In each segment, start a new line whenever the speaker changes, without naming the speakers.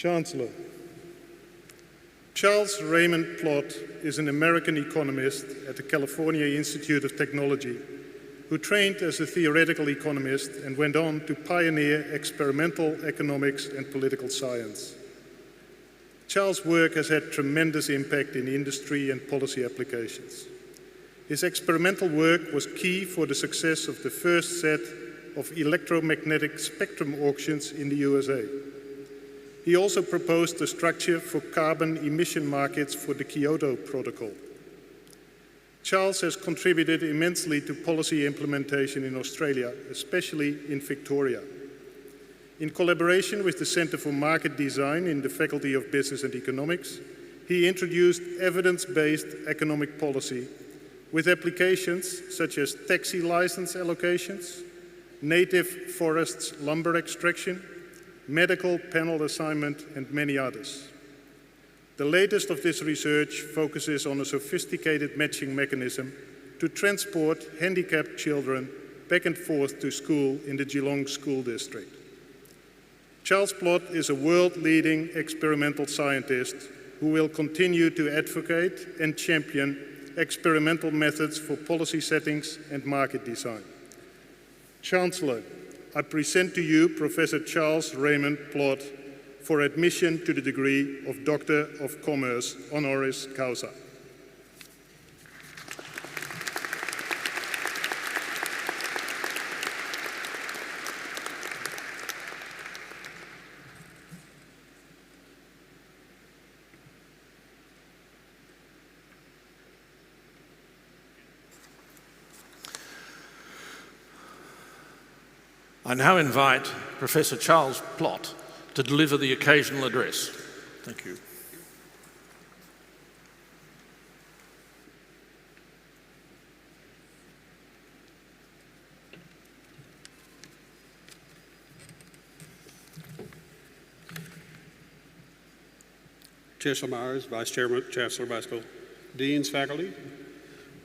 Chancellor, Charles Raymond Plott is an American economist at the California Institute of Technology who trained as a theoretical economist and went on to pioneer experimental economics and political science. Charles' work has had tremendous impact in industry and policy applications. His experimental work was key for the success of the first set of electromagnetic spectrum auctions in the USA. He also proposed a structure for carbon emission markets for the Kyoto Protocol. Charles has contributed immensely to policy implementation in Australia, especially in Victoria. In collaboration with the Centre for Market Design in the Faculty of Business and Economics, he introduced evidence-based economic policy with applications such as taxi license allocations, native forests lumber extraction, medical panel assignment, and many others. The latest of this research focuses on a sophisticated matching mechanism to transport handicapped children back and forth to school in the Geelong School District. Charles Plott is a world-leading experimental scientist who will continue to advocate and champion experimental methods for policy settings and market design. Chancellor, I present to you Professor Charles Raymond Plott for admission to the degree of Doctor of Commerce, honoris causa.
I now invite Professor Charles Plott to deliver the occasional address. Thank you.
Chancellor Myers, Vice Chairman, Chancellor Bicycle, Deans, faculty,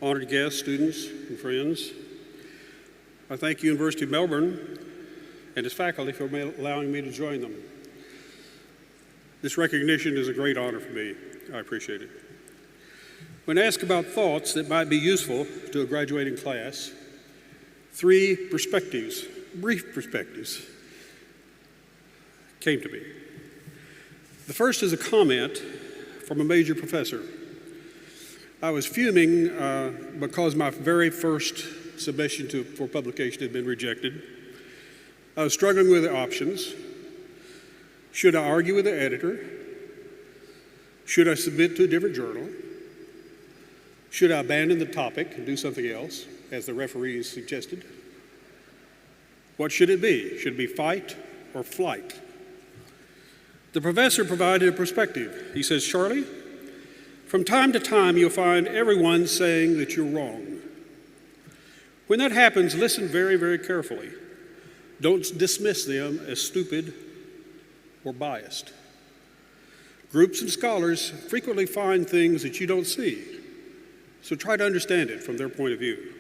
honored guests, students, and friends. I thank University of Melbourne and its faculty for allowing me to join them. This recognition is a great honor for me. I appreciate it. When asked about thoughts that might be useful to a graduating class, three perspectives, brief perspectives, came to me. The first is a comment from a major professor. I was fuming because my very first submission for publication had been rejected. I was struggling with the options. Should I argue with the editor? Should I submit to a different journal? Should I abandon the topic and do something else, as the referees suggested? What should it be? Should it be fight or flight? The professor provided a perspective. He says, Charlie, from time to time you'll find everyone saying that you're wrong. When that happens, listen very, very carefully. Don't dismiss them as stupid or biased. Groups and scholars frequently find things that you don't see, so try to understand it from their point of view.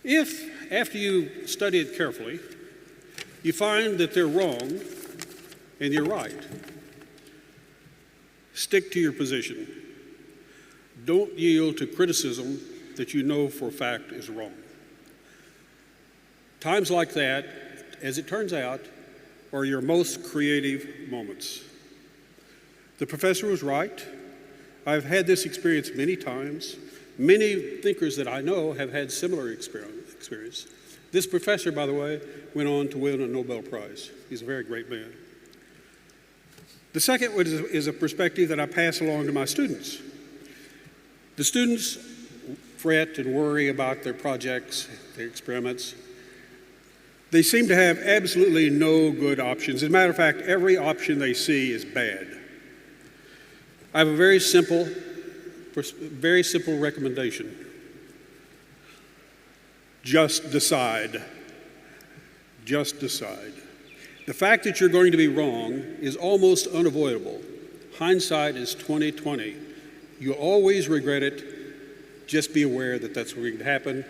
If, after you study it carefully, you find that they're wrong and you're right, stick to your position. Don't yield to criticism that you know for a fact is wrong. Times like that, as it turns out, are your most creative moments. The professor was right. I've had this experience many times. Many thinkers that I know have had similar experience. This professor, by the way, went on to win a Nobel Prize. He's a very great man. The second is a perspective that I pass along to my students. The students fret and worry about their projects, their experiments. They seem to have absolutely no good options. As a matter of fact, every option they see is bad. I have a very simple recommendation. Just decide. Just decide. The fact that you're going to be wrong is almost unavoidable. Hindsight is 20/20. You'll always regret it. Just be aware that that's going to happen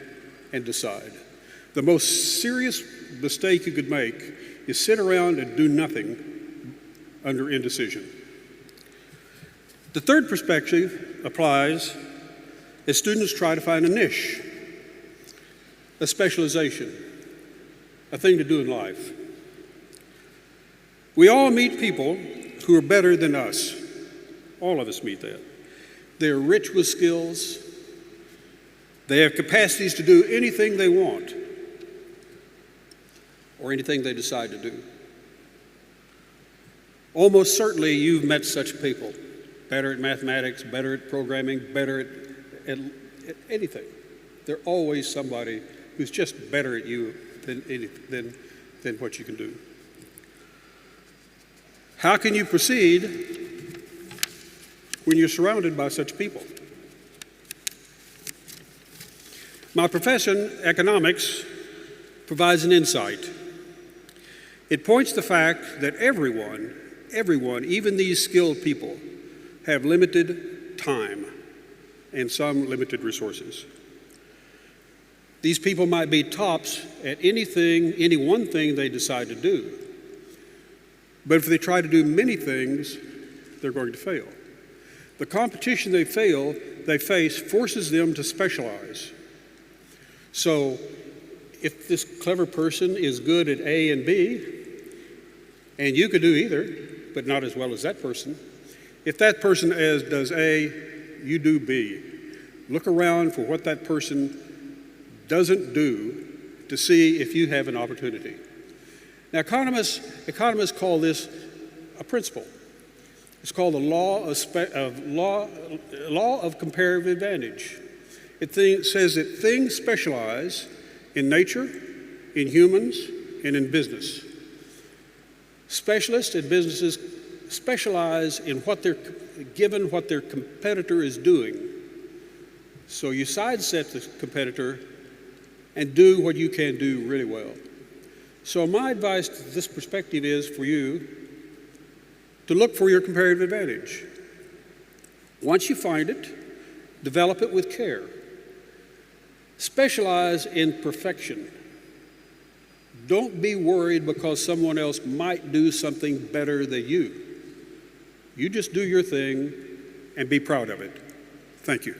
and decide. The most serious mistake you could make is sit around and do nothing under indecision. The third perspective applies as students try to find a niche, a specialization, a thing to do in life. We all meet people who are better than us. All of us meet that. They're rich with skills. They have capacities to do anything they want or anything they decide to do. Almost certainly you've met such people, better at mathematics, better at programming, better at anything. There's always somebody who's just better at you than what you can do. How can you proceed when you're surrounded by such people? My profession, economics, provides an insight. It points to the fact that everyone, even these skilled people, have limited time and some limited resources. These people might be tops at any one thing they decide to do. But if they try to do many things, they're going to fail. The competition they face forces them to specialize. So if this clever person is good at A and B, and you could do either, but not as well as that person, if that person does A, you do B. Look around for what that person doesn't do to see if you have an opportunity. Now, economists call this a principle. It's called the law of comparative advantage. It says that things specialize in nature, in humans, and in business. Specialists and businesses specialize in what their competitor is doing. So you sidestep the competitor and do what you can do really well. So my advice to this perspective is for you to look for your comparative advantage. Once you find it, develop it with care. Specialize in perfection. Don't be worried because someone else might do something better than you. You just do your thing and be proud of it. Thank you.